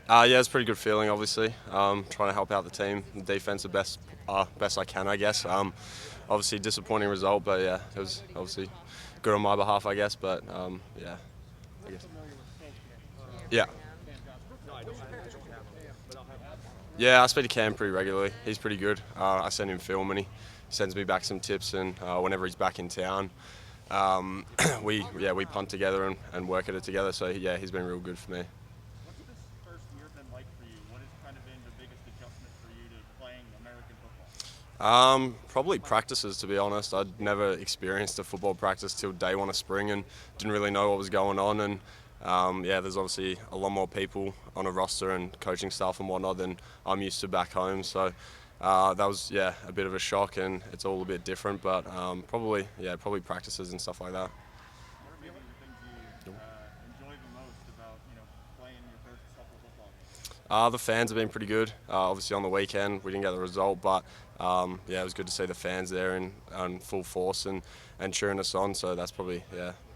Yeah, it's a pretty good feeling, obviously. Trying to help out the team, the defense, the best I can, I guess. Obviously, disappointing result, but yeah, it was obviously good on my behalf, I guess. But yeah, I guess. Yeah, yeah. I speak to Cam pretty regularly. He's pretty good. I send him film, and he sends me back some tips. And whenever he's back in town, um, we punt together and work at it together. So yeah, he's been real good for me. What's this first year been like for you? What has kind of been the biggest adjustment for you to playing American football? Probably practices, to be honest. I'd never experienced a football practice till day one of spring and didn't really know what was going on. And yeah, there's obviously a lot more people on a roster and coaching staff and whatnot than I'm used to back home. So that was a bit of a shock, and it's all a bit different. But probably practices and stuff like that. What are maybe the things you enjoy the most about playing your first couple football games? The fans have been pretty good. Obviously, on the weekend we didn't get the result, but yeah, it was good to see the fans there in full force and cheering us on. So that's probably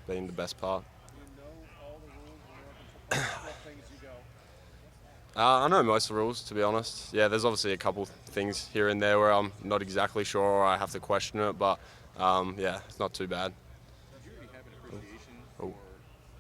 been the best part. Do you know all the rules of American football? What things you go? I know most of the rules, to be honest. Yeah, there's obviously a couple things here and there where I'm not exactly sure or I have to question it, but yeah, it's not too bad. Do you already have an appreciation Oh,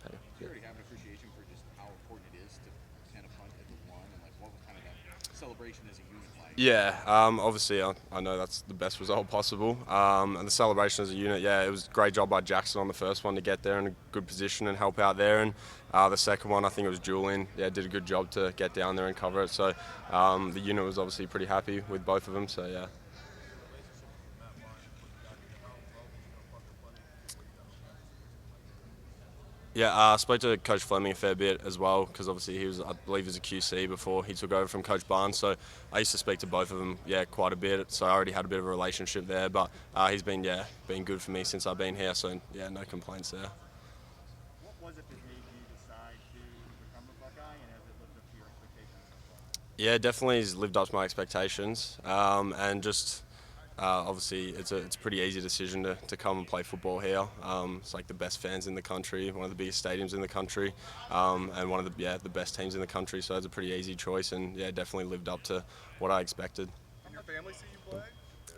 for? hey, Do you already have an appreciation for just how important it is to kind of punt at the one, and like what kind of that celebration as a unit like? yeah, obviously I know that's the best result possible. And the celebration as a unit, yeah, it was a great job by Jackson on the first one to get there in a good position and help out there. And the second one, I think it was Julian, yeah, did a good job to get down there and cover it. So the unit was obviously pretty happy with both of them. So yeah. Yeah, I spoke to Coach Fleming a fair bit as well because obviously I believe, he was a QC before he took over from Coach Barnes. So I used to speak to both of them, yeah, quite a bit. So I already had a bit of a relationship there. But he's been good for me since I've been here. So yeah, no complaints there. What was it that made you decide to become a Buckeye, and has it lived up to your expectations so far? Yeah, definitely has lived up to my expectations. And just obviously, it's a pretty easy decision to come and play football here. It's like the best fans in the country, one of the biggest stadiums in the country, and one of the best teams in the country. So it's a pretty easy choice, and yeah, definitely lived up to what I expected. Did your family see you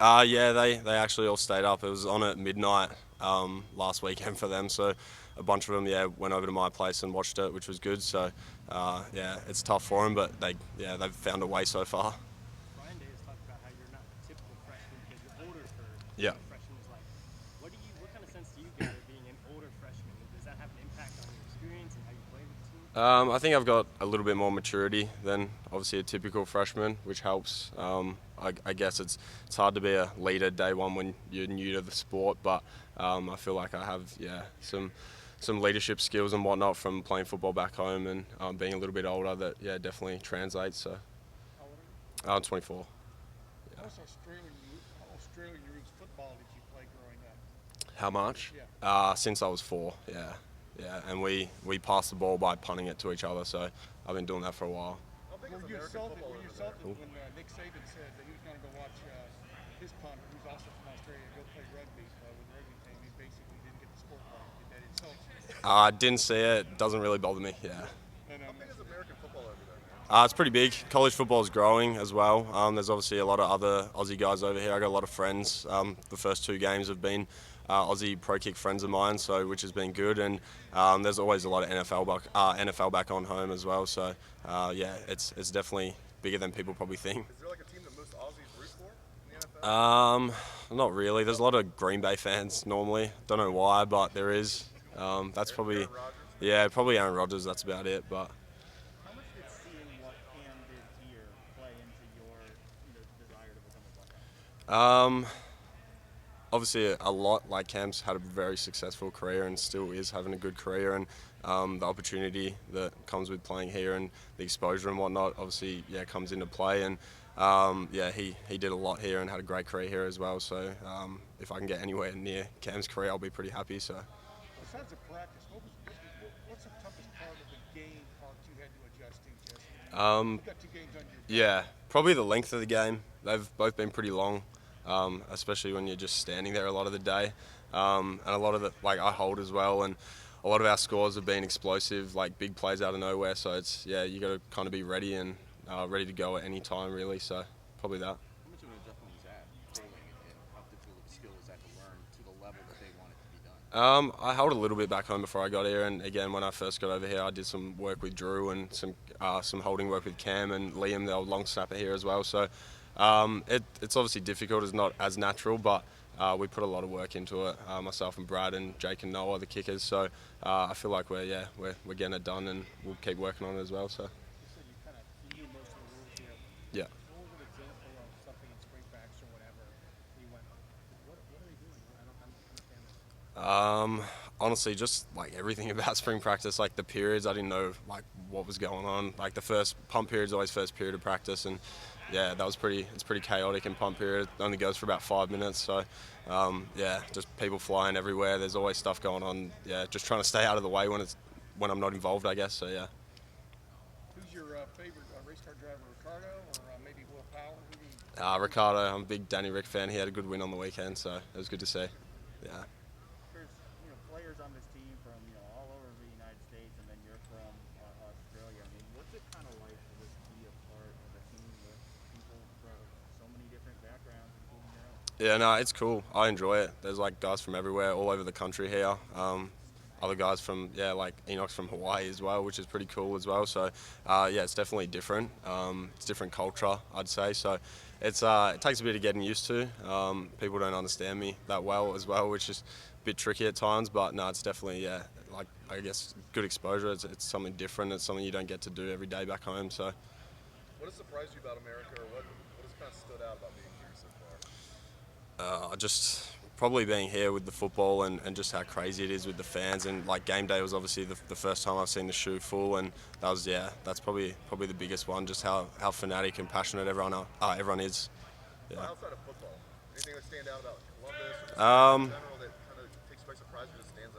play? Yeah, they actually all stayed up. It was on at midnight last weekend for them, so a bunch of them went over to my place and watched it, which was good. So yeah, it's tough for them, but they've found a way so far. Brian Day has talked about how you're not the typical freshman kid. You're older for Yeah. what a freshman is like. What kind of sense do you gather being an older freshman? Does that have an impact on your experience and how you play with the team? I think I've got a little bit more maturity than obviously a typical freshman, which helps. I guess it's hard to be a leader day one when you're new to the sport, but I feel like I have some leadership skills and whatnot from playing football back home and being a little bit older that definitely translates. So How old are you? I'm 24. How Australian roots football did you play growing up? How much? Yeah. Since I was 4. Yeah, and we pass the ball by punting it to each other. So I've been doing that for a while. Were you salted when Nick Saban said that he was going to go watch his punter, who's also from Australia, go play rugby with the rugby team? He basically didn't get the sport right. Did that insult you? I didn't see it. Doesn't really bother me. Yeah. And, How big is American football over there? It's pretty big. College football is growing as well. There's obviously a lot of other Aussie guys over here. I got a lot of friends. The first 2 games have been Aussie pro kick friends of mine, so which has been good. And there's always a lot of NFL back on home as well. So yeah, it's definitely bigger than people probably think. Is there like a team that most Aussies root for in the NFL? Not really. There's a lot of Green Bay fans normally. Don't know why, but there is. That's probably Aaron Rodgers? probably Aaron Rodgers. That's about it. But How much did seeing what Cam did here play into your desire to become a Buckeye? um, obviously a lot. Like Cam's had a very successful career and still is having a good career, and the opportunity that comes with playing here and the exposure and whatnot obviously comes into play. And he did a lot here and had a great career here as well. So if I can get anywhere near Cam's career, I'll be pretty happy. So Besides the practice, what's the toughest part of the game part you had to adjust to, Jesse? You've got 2 games on your probably the length of the game. They've both been pretty long, especially when you're just standing there a lot of the day. And a lot of I hold as well, and a lot of our scores have been explosive, like big plays out of nowhere. So it's you got to kind of be ready and ready to go at any time, really. So probably that. How much of an adjustment was that, bowling, and how difficult of a skill is that to learn to the level that they want it to be done? I held a little bit back home before I got here, and again when I first got over here, I did some work with Drew and some holding work with Cam and Liam, the old long snapper here as well. So it's obviously difficult. It's not as natural, but we put a lot of work into it. Myself and Brad and Jake and Noah, the kickers. So I feel like we're getting it done, and we'll keep working on it as well. So You said you knew most of the rules here. yeah. What was an example of something in spring practice or whatever? You went, what are they doing? I don't understand this. Honestly, just like everything about spring practice, like the periods, I didn't know like what was going on. Like the first pump period is always first period of practice, and yeah, it's pretty chaotic in pump period. It only goes for about 5 minutes, so just people flying everywhere. There's always stuff going on. Yeah, just trying to stay out of the way when I'm not involved, I guess. So yeah. Who's your favorite race car driver, Ricardo or maybe Will Powell? Who do you... Ricardo, I'm a big Danny Rick fan. He had a good win on the weekend, so it was good to see. Yeah. There's players on this team from all over the United States, and then you're from Australia. I mean, what's it kind of like to just be a part of a team with people from so many different backgrounds, including your own? Yeah, no, it's cool. I enjoy it. There's like guys from everywhere, all over the country here. Other guys from like Enoch's from Hawaii as well, which is pretty cool as well. So it's definitely different. It's different culture, I'd say. So it takes a bit of getting used to. People don't understand me that well as well, which is a bit tricky at times. But no, it's definitely like I guess good exposure. It's something different. It's something you don't get to do every day back home. So. What has surprised you about America, or what has kind of stood out about being here so far? Just probably being here with the football and just how crazy it is with the fans, and like game day was obviously the first time I've seen the shoe full, and that's probably the biggest one, just how fanatic and passionate everyone is. Yeah. So outside of football, anything that stand out about Columbus or just in general that kind of takes you by surprise or just stands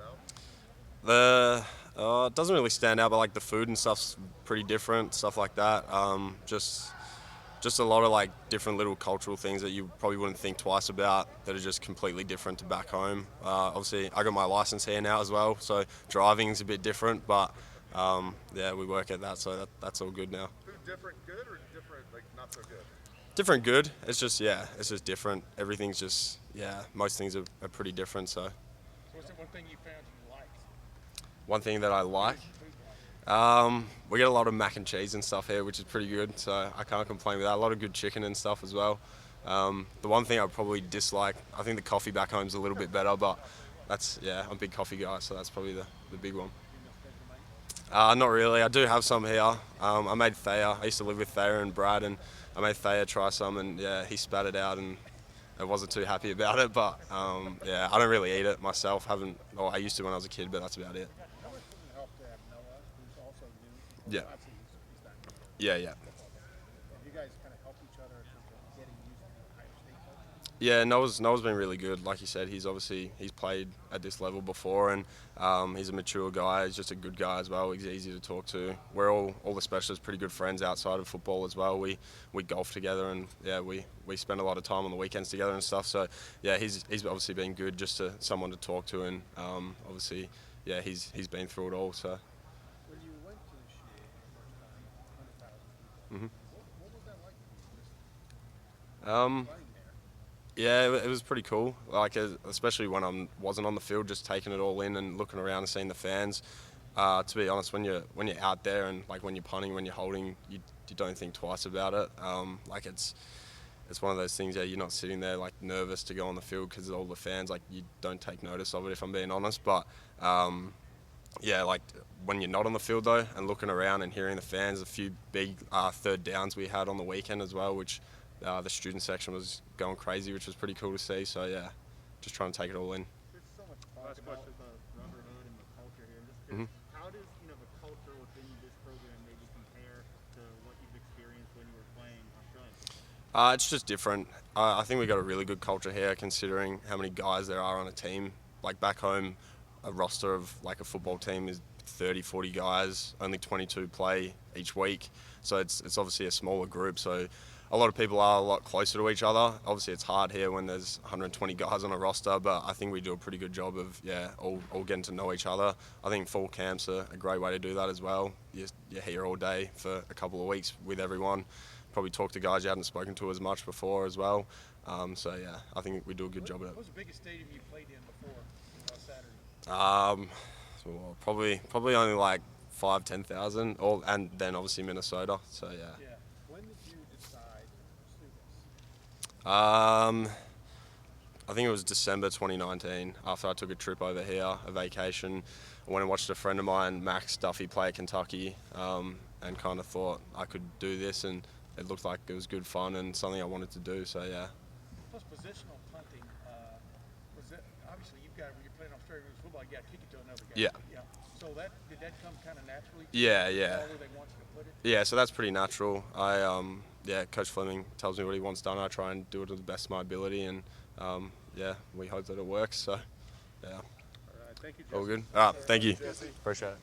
out? It doesn't really stand out, but like the food and stuff's pretty different, stuff like that. Just a lot of like different little cultural things that you probably wouldn't think twice about that are just completely different to back home. Obviously, I got my license here now as well, so driving's a bit different, but we work at that, so that's all good now. Food different, good, or different, like not so good? Different, good. It's just different. Everything's just most things are pretty different. So. What's the one thing you found you liked? One thing that I like. We get a lot of mac and cheese and stuff here, which is pretty good, so I can't complain with that. A lot of good chicken and stuff as well. The one thing I would probably dislike, I think the coffee back home's a little bit better, but I'm a big coffee guy, so that's probably the big one. Not really. I do have some here. I made Thea. I used to live with Thea and Brad, and I made Thea try some, and he spat it out, and I wasn't too happy about it, but I don't really eat it myself. I used to when I was a kid, but that's about it. Yeah. Yeah. You guys kind of help each other in terms of getting used to the higher state culture? Yeah, Noah's been really good. Like you said, he's played at this level before, and he's a mature guy. He's just a good guy as well. He's easy to talk to. We're all the specialists pretty good friends outside of football as well. We golf together, and we spend a lot of time on the weekends together and stuff. So he's obviously been good, just someone to talk to, and obviously he's been through it all. So. When you went to the show the first time, 100,000 people, Mm-hmm. what was that like for you? Just Yeah, it was pretty cool. Like, especially when I wasn't on the field, just taking it all in and looking around and seeing the fans. To be honest, when you're out there and like when you're punting, when you're holding, you don't think twice about it. Like it's one of those things. Yeah, you're not sitting there like nervous to go on the field because of all the fans. Like you don't take notice of it, if I'm being honest. But like when you're not on the field though, and looking around and hearing the fans, a few big third downs we had on the weekend as well, which. The student section was going crazy, which was pretty cool to see. So just trying to take it all in. There's so much talk about the brotherhood and the culture here. Just curious, how does the culture within this program maybe compare to what you've experienced when you were playing Australian? It's just different. I think we got a really good culture here, considering how many guys there are on a team. Like back home, a roster of like a football team is 30, 40 guys. Only 22 play each week, so it's obviously a smaller group. So a lot of people are a lot closer to each other. Obviously, it's hard here when there's 120 guys on a roster, but I think we do a pretty good job of all getting to know each other. I think fall camps are a great way to do that as well. You're here all day for a couple of weeks with everyone. Probably talk to guys you hadn't spoken to as much before as well. So yeah, I think we do a good job of it. What was the biggest stadium you played in before Saturday? Well, probably only like 5,000-10,000, and then obviously Minnesota. So yeah. Yeah. When did you decide to pursue this? I think it was December 2019 after I took a trip over here, a vacation. I went and watched a friend of mine, Max Duffy, play at Kentucky, and kind of thought I could do this, and it looked like it was good fun and something I wanted to do. So yeah. Plus positional punting, was it obviously when you're playing Australian football, you got to kick it to another guy. Yeah. So did that come kind of naturally? Yeah. Where they want you to put it? Yeah, so that's pretty natural. Coach Fleming tells me what he wants done. I try and do it to the best of my ability, and we hope that it works. So, yeah. All right, thank you, Jesse. All good. All right, thank you. Appreciate it.